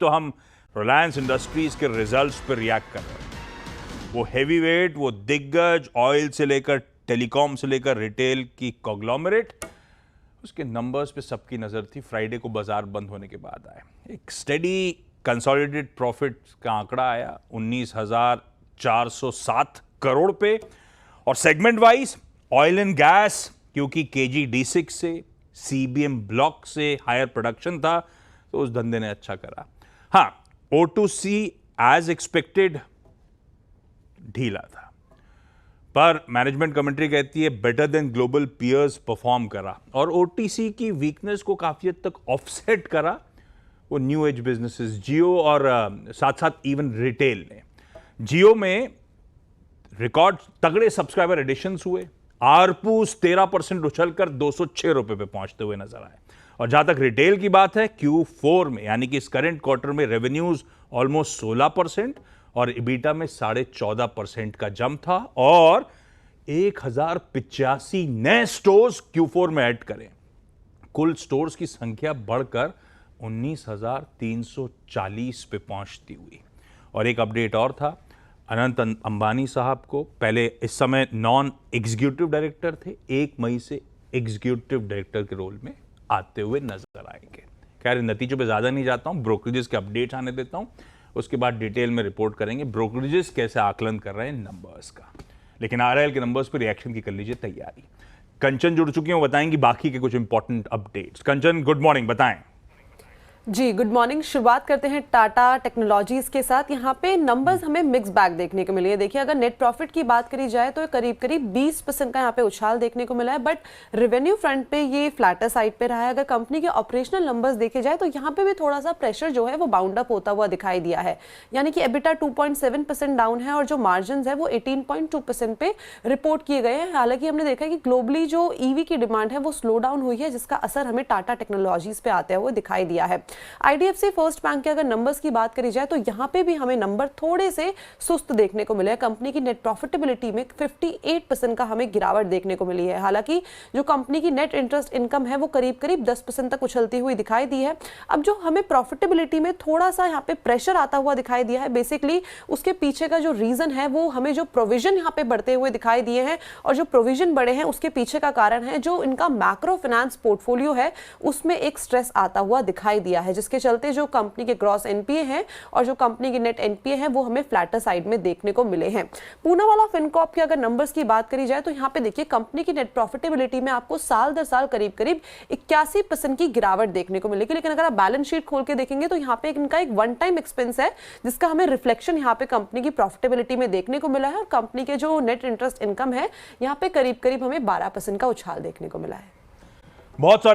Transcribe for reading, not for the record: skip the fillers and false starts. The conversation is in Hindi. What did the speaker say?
तो हम रिलायंस इंडस्ट्रीज के रिजल्ट्स पर रिएक्ट कर रहे हैं। वो हैवीवेट, वो दिग्गज, ऑयल से लेकर टेलीकॉम से लेकर रिटेल की कॉन्ग्लोमरेट, उसके नंबर्स पे सबकी नजर थी। फ्राइडे को बाजार बंद होने के बाद आए एक स्टेडी कंसोलिडेटेड प्रॉफिट का आंकड़ा आया 19,407 करोड़ पे। और segment wise oil and gas, क्योंकि KG-D6 से, CBM ब्लॉक से हायर प्रोडक्शन था, तो उस धंधे ने अच्छा करा। हाँ, O2C एज एक्सपेक्टेड ढीला था, पर मैनेजमेंट कमेंट्री कहती है better than global peers perform करा। और OTC की वीकनेस को काफी हद तक ऑफसेट करा वो न्यू एज बिजनेसेस, जियो और साथ साथ इवन रिटेल ने। जियो में रिकॉर्ड तगड़े सब्सक्राइबर एडिशंस हुए, आरपूस 13% उछलकर 206 रुपए पे पहुंचते हुए नजर आए। और जहां तक रिटेल की बात है, Q4 में यानी कि इस करंट क्वार्टर में रेवेन्यूज ऑलमोस्ट 16% और EBITDA में 14.5% का जंप था। और 1085 नए स्टोर्स Q4 में ऐड करें, कुल स्टोर्स की संख्या बढ़कर 19,340 पे पहुंचती हुई। और एक अपडेट और था, अनंत अंबानी साहब को पहले इस समय नॉन एग्जीक्यूटिव डायरेक्टर थे, 1 मई से एग्जीक्यूटिव डायरेक्टर के रोल में आते हुए नजर आएंगे। खैर, नतीजों पे ज्यादा नहीं जाता हूं, ब्रोकरेजेस के अपडेट्स आने देता हूं, उसके बाद डिटेल में रिपोर्ट करेंगे ब्रोकरेजेस कैसे आकलन कर रहे हैं नंबर्स का। लेकिन RIL के नंबर्स पर रिएक्शन की कर लीजिए तैयारी। कंचन जुड़ चुकी हैं, बताएंगी बाकी के कुछ इंपॉर्टेंट अपडेट्स। कंचन, गुड मॉर्निंग, बताएं। जी गुड मॉर्निंग। शुरुआत करते हैं टाटा टेक्नोलॉजीज के साथ। यहाँ पे नंबर्स हमें मिक्स बैग देखने को मिली है। देखिए, अगर नेट प्रॉफिट की बात करी जाए तो करीब 20% का यहाँ पे उछाल देखने को मिला है, बट रेवेन्यू फ्रंट पे ये फ्लैटर साइड पे रहा है। अगर कंपनी के ऑपरेशनल नंबर्स देखे जाए तो यहाँ पे भी थोड़ा सा प्रेशर जो है वो बाउंड अप होता हुआ दिखाई दिया है, यानी कि EBITDA 2.7% डाउन है और जो मार्जिन है वो 18.2% पे रिपोर्ट किए गए हैं। हालांकि हमने देखा है कि ग्लोबली जो EV की डिमांड है वो स्लो डाउन हुई है, जिसका असर हमें टाटा टेक्नोलॉजीज पे आते हुए दिखाई दिया है। IDFC फर्स्ट बैंक के अगर नंबर्स की बात करी जाए तो यहां पे भी हमें नंबर थोड़े से सुस्त देखने को मिले हैं। कंपनी की नेट प्रॉफिटेबिलिटी में 58% का हमें गिरावट देखने को मिली है। हालांकि जो कंपनी की नेट इंटरेस्ट इनकम है वो करीब 10% तक उछलती हुई दिखाई दी है। अब जो हमें प्रॉफिटेबिलिटी में थोड़ा सा यहाँ पे प्रेशर आता हुआ दिखाई दिया है, बेसिकली उसके पीछे का जो रीजन है वो हमें जो प्रोविजन यहाँ पे बढ़ते हुए दिखाई दिए हैं, और जो प्रोविजन बढ़े हैं उसके पीछे का कारण है जो इनका मैक्रो फाइनेंस पोर्टफोलियो है उसमें एक स्ट्रेस आता हुआ दिखाई दिया है, जिसके चलते जो कंपनी के ग्रॉस NPA हैं और जो कंपनी के नेट NPA हैं वो हमें फ्लैटर साइड में देखने को मिले हैं। पूनावाला फिनकॉर्प के अगर नंबर्स की बात करी जाए तो यहाँ पे देखिए कंपनी की नेट प्रॉफिटेबिलिटी में आपको साल दर साल करीब 81% की गिरावट देखने को मिलेगी। लेकिन अगर आप बैलेंस शीट खोल के देखेंगे तो यहाँ पे इनका एक वन टाइम एक्सपेंस है, जिसका हमें रिफ्लेक्शन यहाँ पे कंपनी की प्रॉफिटेबिलिटी में देखने को मिला है। और कंपनी के जो नेट इंटरेस्ट इनकम है यहाँ पे करीब हमें 12% का उछाल देखने को मिला है। बहुत